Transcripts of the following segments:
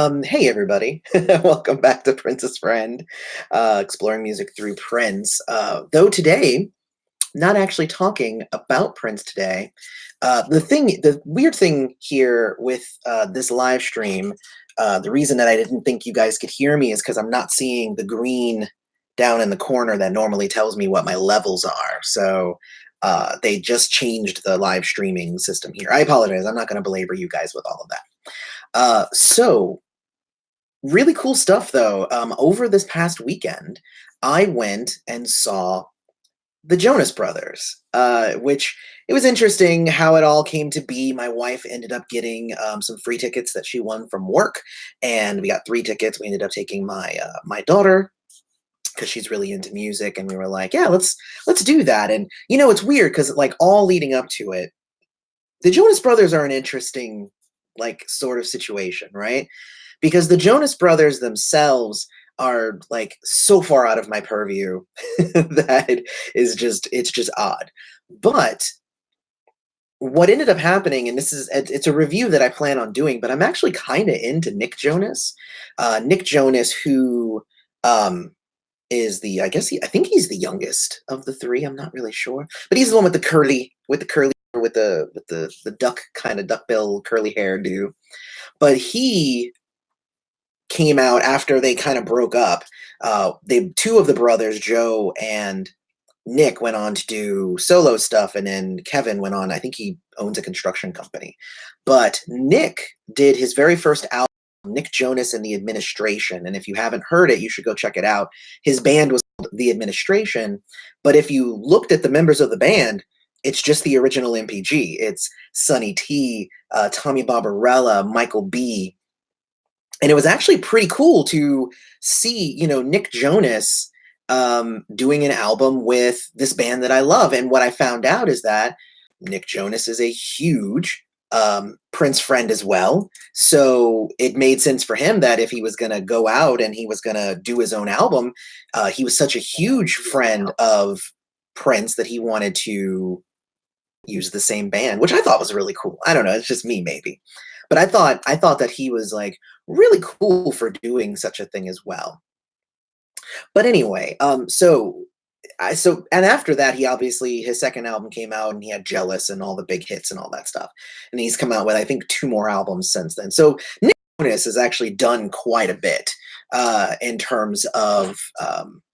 Hey everybody, welcome back to Prince's Friend, exploring music through Prince. Though today, not actually talking about Prince today. The weird thing here with this live stream, the reason that I didn't think you guys could hear me is because I'm not seeing the green down in the corner that normally tells me what my levels are. So they just changed the live streaming system here. I apologize. I'm not going to belabor you guys with all of that. So really cool stuff though. Over this past weekend, I went and saw the Jonas Brothers, which it was interesting how it all came to be. My wife ended up getting some free tickets that she won from work, and we got 3 tickets. We ended up taking my daughter because she's really into music, and we were like, yeah, let's do that. And it's weird because like all leading up to it, the Jonas Brothers are an interesting like sort of situation, right? Because the Jonas Brothers themselves are like so far out of my purview that it's just odd. But what ended up happening, and it's a review that I plan on doing, but I'm actually kind of into Nick Jonas. Nick Jonas, who is I think he's the youngest of the three. I'm not really sure, but he's the one with the duck kind of duckbill curly hairdo. But he came out after they kind of broke up. Two of the brothers, Joe and Nick, went on to do solo stuff, and then Kevin went on. I think he owns a construction company. But Nick did his very first album, Nick Jonas and the Administration. And if you haven't heard it, you should go check it out. His band was called The Administration. But if you looked at the members of the band, it's just the original MPG. It's Sonny T, Tommy Barbarella, Michael B. And it was actually pretty cool to see, Nick Jonas doing an album with this band that I love. And what I found out is that Nick Jonas is a huge Prince friend as well. So it made sense for him that if he was going to go out and he was going to do his own album, he was such a huge friend of Prince that he wanted to use the same band, which I thought was really cool. I don't know, it's just me maybe. But I thought that he was like really cool for doing such a thing as well. But anyway, and after that, he obviously his second album came out, and he had Jealous and all the big hits and all that stuff. And he's come out with I think 2 more albums since then. So Nick Jonas has actually done quite a bit in terms of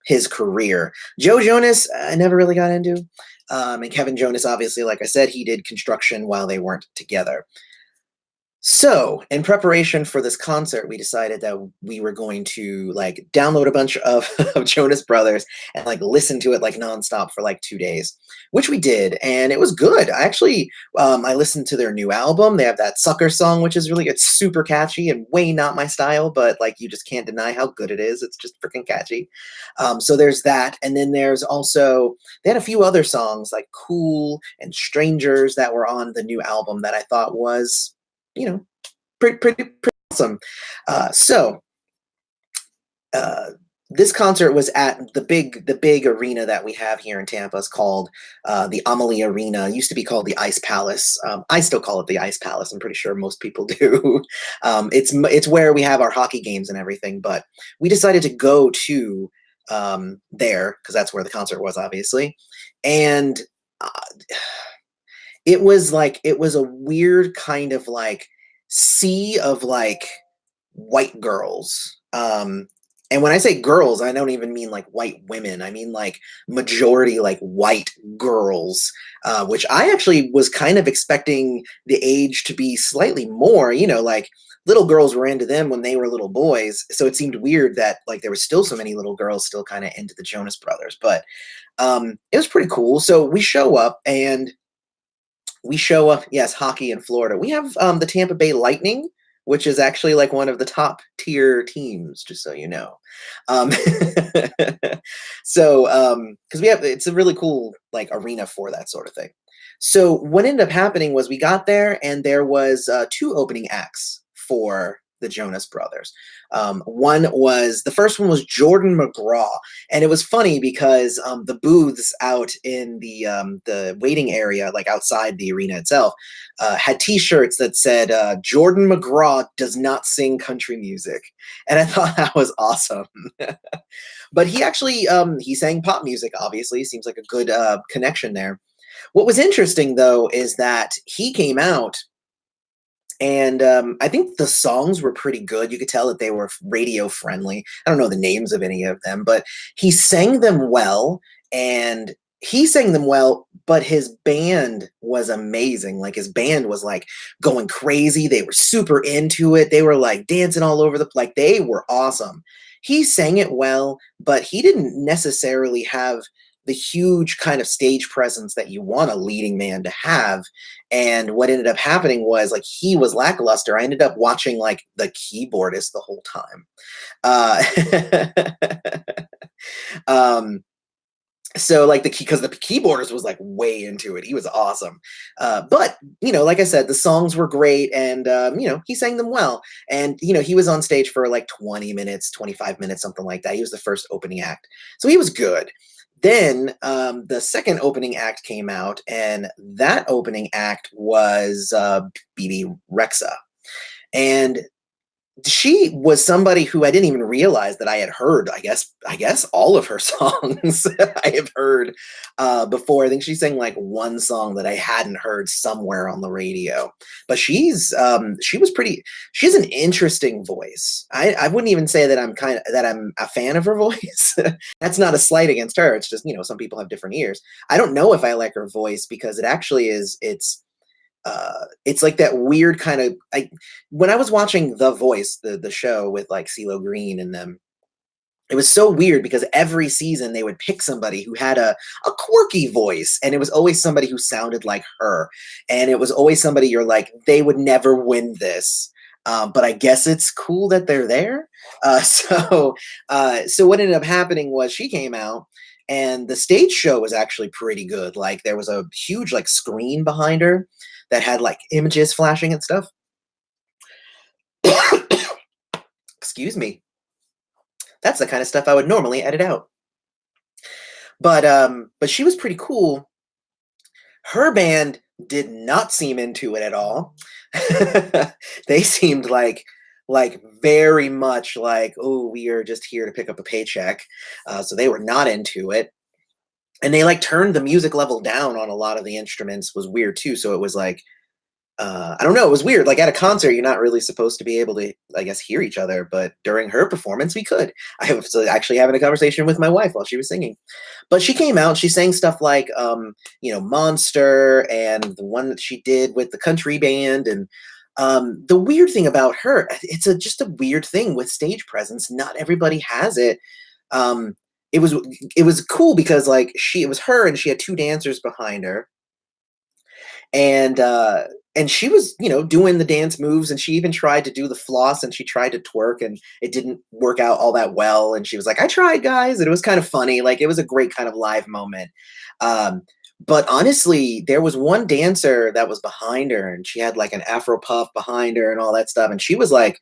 his career. Joe Jonas, I never really got into. And Kevin Jonas, obviously, like I said, he did construction while they weren't together. So, in preparation for this concert, we decided that we were going to like download a bunch of Jonas Brothers and like listen to it like nonstop for like 2 days, which we did, and it was good. I listened to their new album. They have that Sucker song, which is it's super catchy and way not my style, but like you just can't deny how good it is. It's just freaking catchy. So there's that, and then there's also they had a few other songs like Cool and Strangers that were on the new album that I thought was pretty awesome. This concert was at the big arena that we have here in Tampa. It's called the Amalie Arena. It used to be called the Ice Palace. I still call it the Ice Palace. I'm pretty sure most people do. It's where we have our hockey games and everything. But we decided to go to there because that's where the concert was, obviously, and it was a weird kind of like sea of like white girls. And when I say girls, I don't even mean like white women. I mean like majority like white girls, which I actually was kind of expecting the age to be slightly more, like little girls were into them when they were little boys. So it seemed weird that like there was still so many little girls still kind of into the Jonas Brothers, but it was pretty cool. So we show up, yes, hockey in Florida. We have the Tampa Bay Lightning, which is actually like one of the top tier teams, just so you know. Because it's a really cool like arena for that sort of thing. So what ended up happening was we got there, and there was 2 opening acts for the Jonas Brothers. The first one was Jordon McGraw, and it was funny because the booths out in the waiting area, like outside the arena itself, had T-shirts that said Jordon McGraw does not sing country music, and I thought that was awesome. But he actually he sang pop music. Obviously, seems like a good connection there. What was interesting though is that he came out, and I think the songs were pretty good. You could tell that they were radio friendly. I don't know the names of any of them, but he sang them well, and he sang them well, but his band was amazing. Like his band was like going crazy. They were super into it. They were like dancing all over like they were awesome. He sang it well, but he didn't necessarily have the huge kind of stage presence that you want a leading man to have. And what ended up happening was like he was lackluster. I ended up watching like the keyboardist the whole time. Um, so like because the keyboardist was like way into it. He was awesome. But like I said, the songs were great, and he sang them well. And he was on stage for like 20 minutes, 25 minutes, something like that. He was the first opening act, so he was good. Then the second opening act came out, and that opening act was Bebe Rexha. And she was somebody who I didn't even realize that I had heard. I guess all of her songs I have heard before. I think she sang like one song that I hadn't heard somewhere on the radio. But she was pretty. She has an interesting voice. I wouldn't even say that I'm a fan of her voice. That's not a slight against her. It's just some people have different ears. I don't know if I like her voice because it actually is. It's like that weird kind of when I was watching The Voice, the show with like CeeLo Green and them, it was so weird because every season they would pick somebody who had a quirky voice, and it was always somebody who sounded like her, and it was always somebody you're like, they would never win this. But I guess it's cool that they're there. So what ended up happening was she came out, and the stage show was actually pretty good. Like there was a huge like screen behind her that had like images flashing and stuff. Excuse me. That's the kind of stuff I would normally edit out. But she was pretty cool. Her band did not seem into it at all. They seemed like very much like, oh, we are just here to pick up a paycheck. So they were not into it. And they like turned the music level down on a lot of the instruments. Was weird too. So it was like, I don't know. It was weird. Like at a concert, you're not really supposed to be able to, I guess, hear each other. But during her performance, we could. I was actually having a conversation with my wife while she was singing. But she came out. She sang stuff like, Monster, and the one that she did with the country band. And the weird thing about her, it's just a weird thing with stage presence. Not everybody has it. It was cool because like it was her, and she had two dancers behind her. And she was, doing the dance moves, and she even tried to do the floss, and she tried to twerk, and it didn't work out all that well. And she was like, I tried, guys. And it was kind of funny. Like it was a great kind of live moment. But honestly, there was one dancer that was behind her, and she had like an Afro puff behind her and all that stuff. And she was like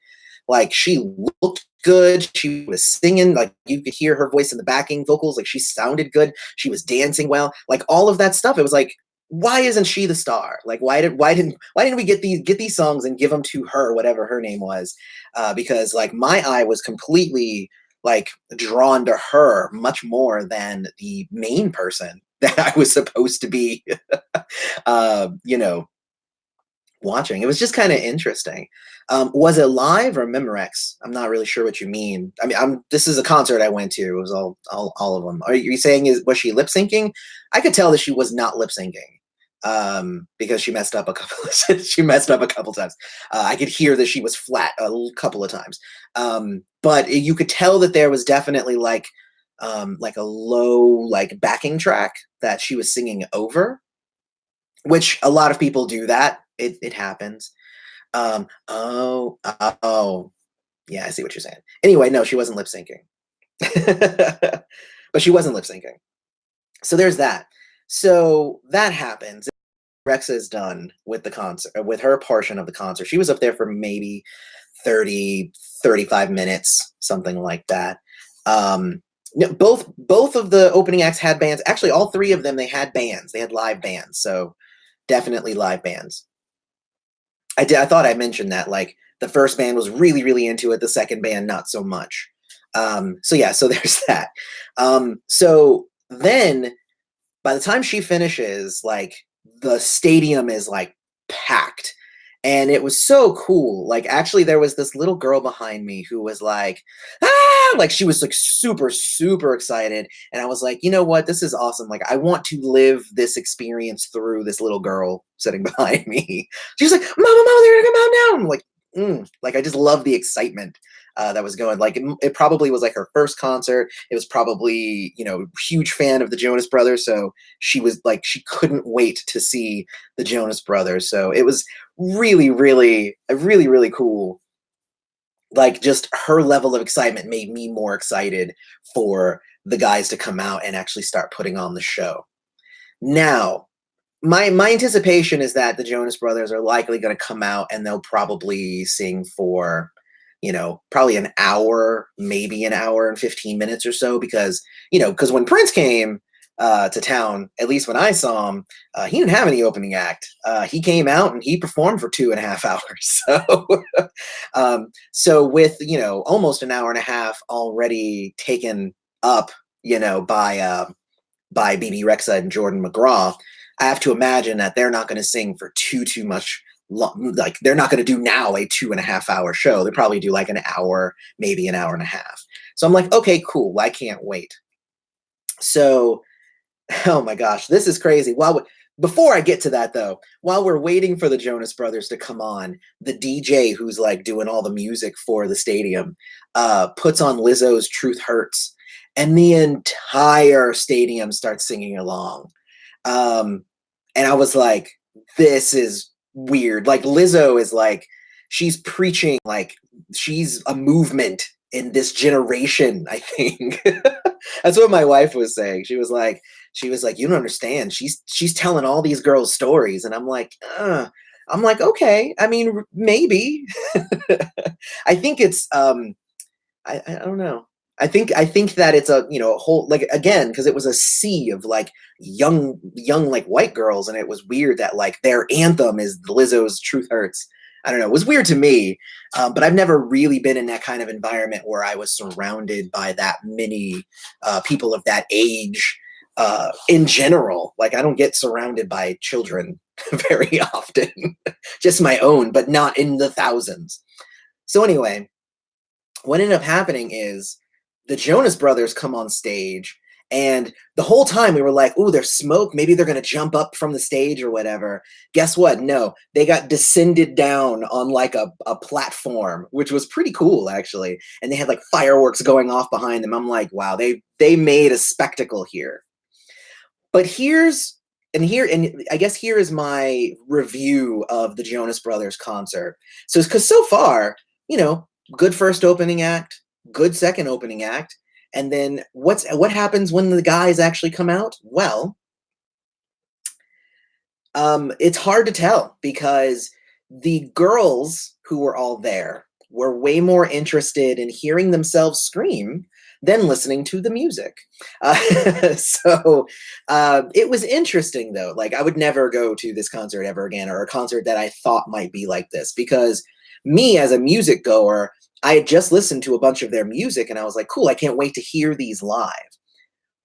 she looked good. She was singing, like you could hear her voice in the backing vocals. Like she sounded good. She was dancing well, like all of that stuff. It was like, why isn't she the star? Like, why didn't we get these songs and give them to her, whatever her name was? Because like my eye was completely like drawn to her much more than the main person that I was supposed to be, watching. It was just kind of interesting. Was it live or Memorex? I'm not really sure what you mean. I mean, this is a concert I went to. It was all of them. Are you saying was she lip syncing? I could tell that she was not lip syncing. Because she messed up a couple times. I could hear that she was flat a couple of times. But you could tell that there was definitely like a low like backing track that she was singing over, which a lot of people do that. It happens. Oh, yeah, I see what you're saying. Anyway, no, she wasn't lip syncing. But she wasn't lip syncing. So there's that. So that happens. Rexha is done with the concert, with her portion of the concert. She was up there for maybe 30, 35 minutes, something like that. Both of the opening acts had bands. Actually, all three of them, they had bands. They had live bands. So definitely live bands. I thought I mentioned that. Like the first band was really, really into it. The second band, not so much. So yeah, so there's that. So then by the time she finishes, like the stadium is like packed. And it was so cool. Like actually there was this little girl behind me who was like, ah, like she was like super, super excited. And I was like, you know what? This is awesome. Like I want to live this experience through this little girl sitting behind me. She was like, Mama, they're gonna come out now. I'm like, like I just love the excitement that was going. Like it probably was like her first concert. It was probably, huge fan of the Jonas Brothers. So she was like, she couldn't wait to see the Jonas Brothers. So it was really, really, really, really cool. Like just her level of excitement made me more excited for the guys to come out and actually start putting on the show. Now, my anticipation is that the Jonas Brothers are likely going to come out and they'll probably sing for, probably an hour, maybe an hour and 15 minutes or so, because when Prince came to town, at least when I saw him, he didn't have any opening act. He came out and he performed for 2.5 hours. So, so with almost an hour and a half already taken up, by Bebe Rexha and Jordon McGraw, I have to imagine that they're not going to sing for too much. Like they're not going to do now a 2.5 hour show. They'll probably do like an hour, maybe an hour and a half. So I'm like, okay, cool. I can't wait. So, oh my gosh, this is crazy. Before I get to that though, while we're waiting for the Jonas Brothers to come on, the DJ who's like doing all the music for the stadium puts on Lizzo's Truth Hurts, and the entire stadium starts singing along. And I was like, this is weird. Like Lizzo is like, she's preaching, like she's a movement in this generation, I think. That's what my wife was saying. She was like, you don't understand. She's telling all these girls stories. And I'm like, okay. I mean, maybe. I think it's, I don't know. I think that it's a a whole, like, again, because it was a sea of like young like white girls, and it was weird that like their anthem is Lizzo's Truth Hurts. I don't know. It was weird to me, but I've never really been in that kind of environment where I was surrounded by that many people of that age in general. Like I don't get surrounded by children very often, just my own, but not in the thousands. So anyway, what ended up happening is the Jonas Brothers come on stage, and the whole time we were like, ooh, there's smoke. Maybe they're going to jump up from the stage or whatever. Guess what? No, they got descended down on like a platform, which was pretty cool actually. And they had like fireworks going off behind them. I'm like, wow, they made a spectacle here. But and I guess here is my review of the Jonas Brothers concert. So, because so far, good first opening act, good second opening act, and then what happens when the guys actually come out? Well, it's hard to tell because the girls who were all there were way more interested in hearing themselves scream than listening to the music. So it was interesting though. Like I would never go to this concert ever again, or a concert that I thought might be like this, because me as a music goer, I had just listened to a bunch of their music and I was like, cool, I can't wait to hear these live.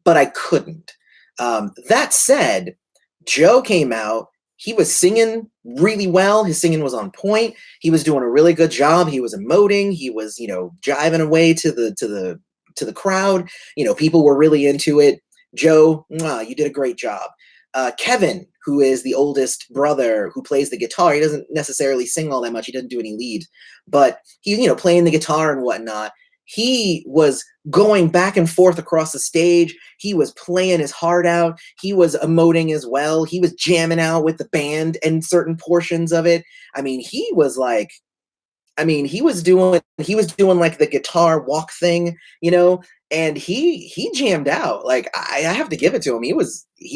But I couldn't. That said, Joe came out. He was singing really well. His singing was on point. He was doing a really good job. He was emoting. He was, jiving away to the crowd. People were really into it. Joe, you did a great job. Kevin, who is the oldest brother who plays the guitar, he doesn't necessarily sing all that much. He doesn't do any lead, but he, playing the guitar and whatnot, he was going back and forth across the stage. He was playing his heart out. He was emoting as well. He was jamming out with the band and certain portions of it. I mean, he was doing like the guitar walk thing, and he jammed out. Like I have to give it to him. He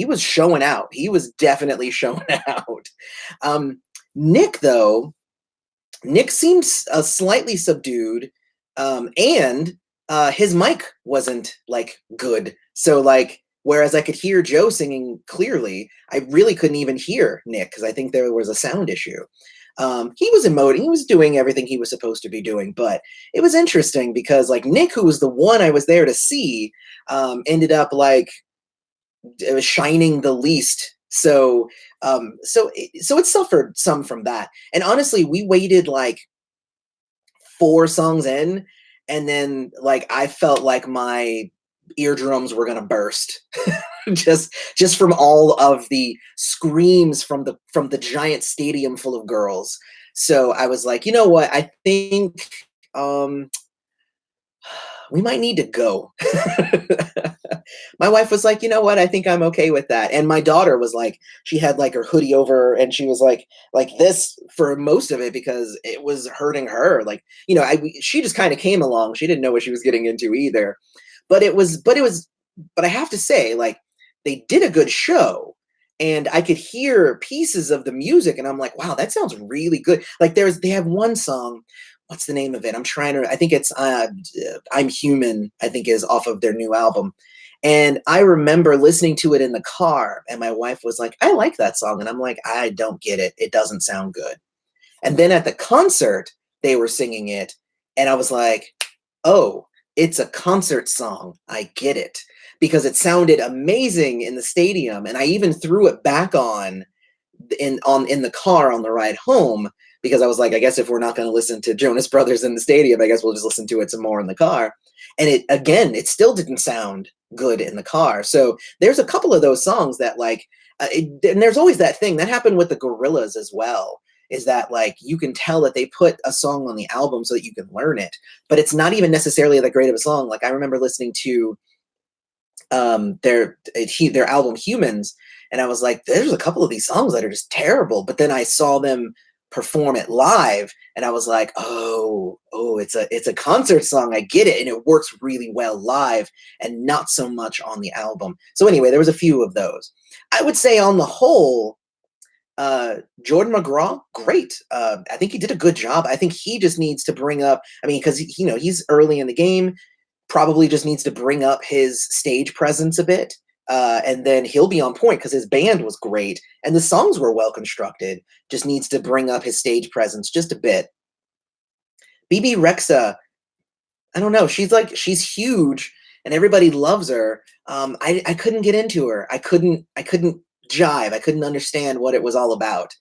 was showing out. He was definitely showing out. Nick though, Nick seems slightly subdued, and his mic wasn't like good. So like, whereas I could hear Joe singing clearly, I really couldn't even hear Nick because I think there was a sound issue. He was emoting, he was doing everything he was supposed to be doing, but it was interesting because like Nick, who was the one I was there to see, ended up like shining the least. So it suffered some from that. And honestly, we waited like 4 songs in, and then like I felt like my eardrums were gonna burst. Just from all of the screams from the giant stadium full of girls. So I was like, you know what? I think um we might need to go. My wife was like, you know what? I think I'm okay with that. And my daughter was like, she had like her hoodie over and she was like this for most of it because it was hurting her. Like, she just kind of came along. She didn't know what she was getting into either. But I have to say, like, they did a good show. And I could hear pieces of the music, and I'm like, wow, that sounds really good. Like, they have one song, what's the name of it? I think it's I'm Human, I think is off of their new album. And I remember listening to it in the car, and my wife was like, I like that song. And I'm like, I don't get it. It doesn't sound good. And then at the concert, they were singing it. And I was like, oh, it's a concert song. I get it. Because it sounded amazing in the stadium. And I even threw it back on in the car on the ride home because I was like, I guess if we're not going to listen to Jonas Brothers in the stadium, I guess we'll just listen to it some more in the car. And it still didn't sound good in the car. So there's a couple of those songs that like, and there's always that thing that happened with the Gorillas as well. Is that like you can tell that they put a song on the album so that you can learn it, but it's not even necessarily that great of a song. Like I remember listening to their album Humans, and I was like, there's a couple of these songs that are just terrible. But then I saw them perform it live, and I was like, oh, it's a concert song. I get it, and it works really well live, and not so much on the album. So anyway, there was a few of those. I would say on the whole, Jordon McGraw, great. I think he did a good job. I think he just needs to bring up. I mean, because he's early in the game, probably just needs to bring up his stage presence a bit, and then he'll be on point because his band was great and the songs were well constructed. Just needs to bring up his stage presence just a bit. Bebe Rexha, I don't know. She's huge and everybody loves her. I couldn't get into her. I couldn't jive. I couldn't understand what it was all about.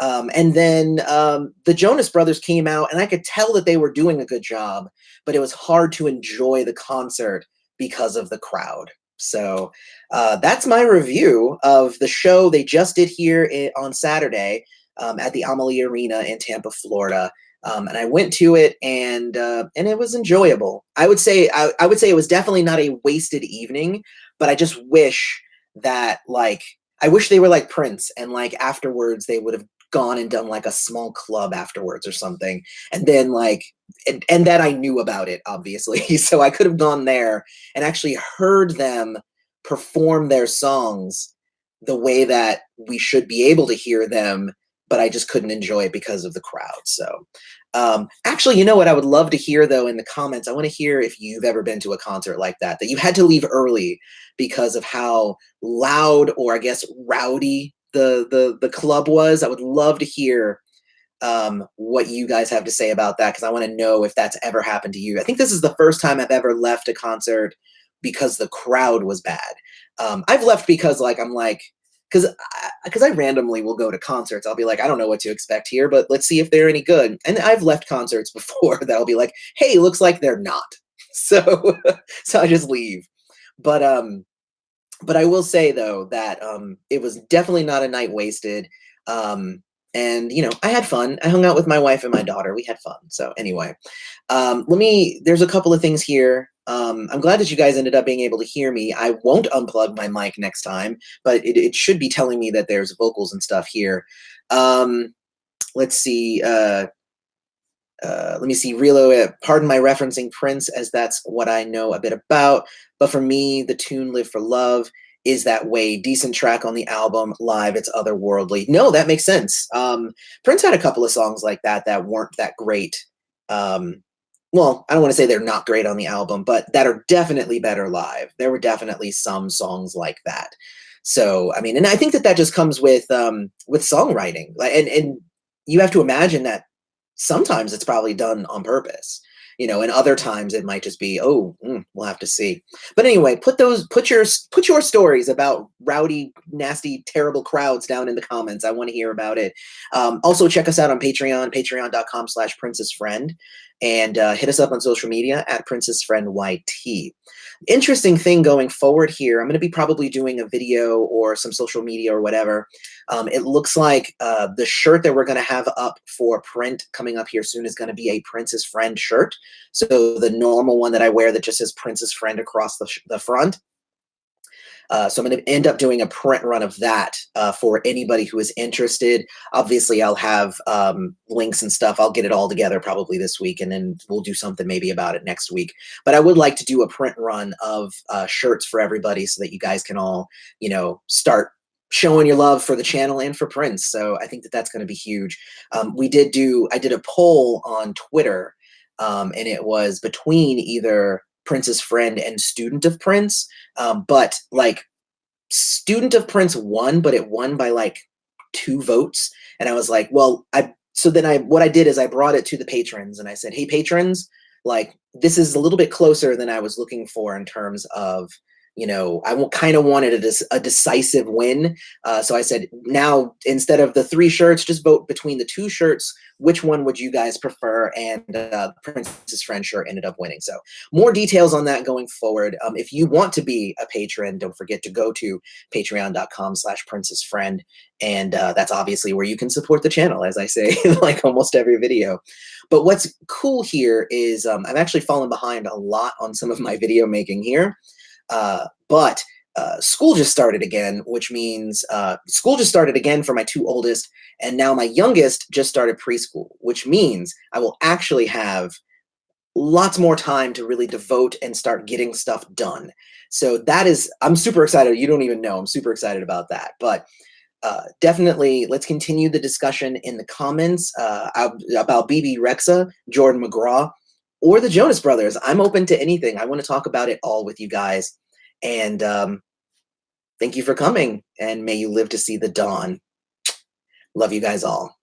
And then the Jonas Brothers came out, and I could tell that they were doing a good job, but it was hard to enjoy the concert because of the crowd. So that's my review of the show they just did here on Saturday at the Amalie Arena in Tampa, Florida. And I went to it, and it was enjoyable. I would say it was definitely not a wasted evening, but I just wish that I wish they were like Prince, and like afterwards they would have gone and done like a small club afterwards or something, and then and that I knew about it, obviously. So I could have gone there and actually heard them perform their songs the way that we should be able to hear them, but I just couldn't enjoy it because of the crowd. So actually, you know what I would love to hear though in the comments? I want to hear if you've ever been to a concert like that you had to leave early because of how loud, or I guess rowdy, the club was. I would love to hear what you guys have to say about that, because I want to know if that's ever happened to you. I think this is the first time I've ever left a concert because the crowd was bad. I've left because because I randomly will go to concerts. I'll be like, I don't know what to expect here, but let's see if they're any good. And I've left concerts before that I'll be like, hey, looks like they're not. So so I just leave. But I will say though that it was definitely not a night wasted. And I had fun. I hung out with my wife and my daughter. We had fun. So anyway, there's a couple of things here. I'm glad that you guys ended up being able to hear me. I won't unplug my mic next time, but it should be telling me that there's vocals and stuff here. Let's see. Let me see. Relo, pardon my referencing Prince, as that's what I know a bit about. But for me, the tune "Live for Love" is that way. Decent track on the album. Live, it's otherworldly. No, that makes sense. Prince had a couple of songs like that that weren't that great. Well, I don't want to say they're not great on the album, but that are definitely better live. There were definitely some songs like that. So, I mean, and I think that that just comes with songwriting. Like, and you have to imagine that sometimes it's probably done on purpose, and other times it might just be, oh, we'll have to see. But anyway, put your stories about rowdy, nasty, terrible crowds down in the comments. I want to hear about it. Also, check us out on Patreon, patreon.com/princessfriend, and hit us up on social media at princessfriendyt. Interesting thing going forward here, I'm going to be probably doing a video or some social media or whatever. It looks like the shirt that we're going to have up for print coming up here soon is going to be a Princess Friend shirt. So the normal one that I wear that just says Princess Friend across the front. So I'm going to end up doing a print run of that for anybody who is interested. Obviously, I'll have links and stuff. I'll get it all together probably this week, and then we'll do something maybe about it next week. But I would like to do a print run of shirts for everybody so that you guys can all, start showing your love for the channel and for Prince. So I think that that's going to be huge. I did a poll on Twitter, and it was between either Prince's Friend and Student of Prince. But like Student of Prince won, but it won by like 2 votes. And I was like, well, what I did is I brought it to the patrons and I said, hey, patrons, like this is a little bit closer than I was looking for in terms of, I kind of wanted a decisive win. So I said, now instead of the 3 shirts, just vote between the 2 shirts. Which one would you guys prefer? And Princess Friend shirt ended up winning. So more details on that going forward. If you want to be a patron, don't forget to go to patreon.com/princessfriend. And that's obviously where you can support the channel, as I say, like almost every video. But what's cool here is I've actually fallen behind a lot on some of my video making here. But school just started again, which means school just started again for my 2 oldest, and now my youngest just started preschool, which means I will actually have lots more time to really devote and start getting stuff done. So I'm super excited. You don't even know. I'm super excited about that. But definitely, let's continue the discussion in the comments about Bebe Rexha, Jordon McGraw, or the Jonas Brothers. I'm open to anything. I want to talk about it all with you guys. And thank you for coming, and may you live to see the dawn. Love you guys all.